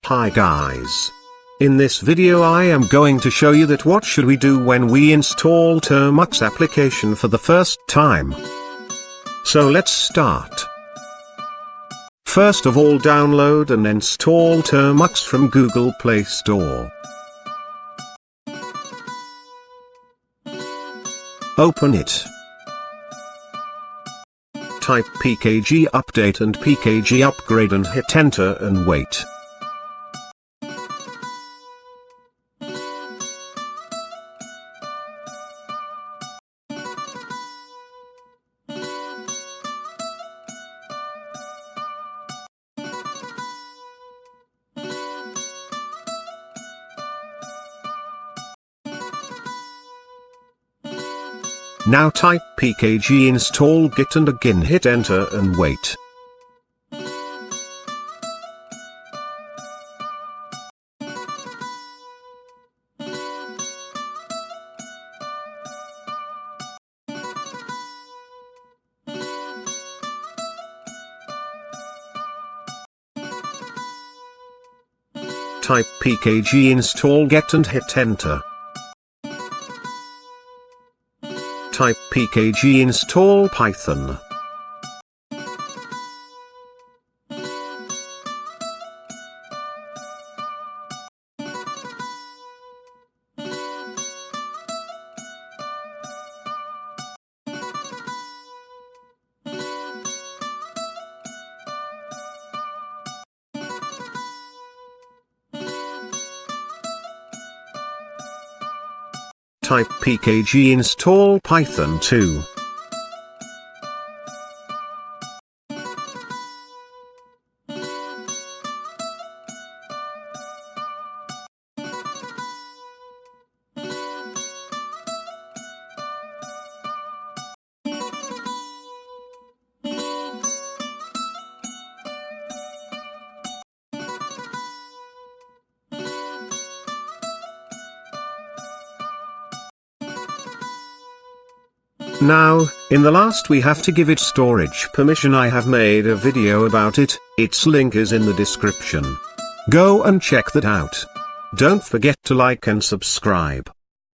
Hi guys. In this video I am going to show you that what should we do when we install Termux application for the first time. So let's start. First of all, download and install Termux from Google Play Store. Open it. Type pkg update and pkg upgrade and hit enter and wait. Now type pkg install git and again hit enter and wait. Type pkg install get and hit enter. Type pkg install Python. Type pkg install Python 2. Now, in the last we have to give it storage permission. I have made a video about it, its link is in the description. Go and check that out. Don't forget to like and subscribe.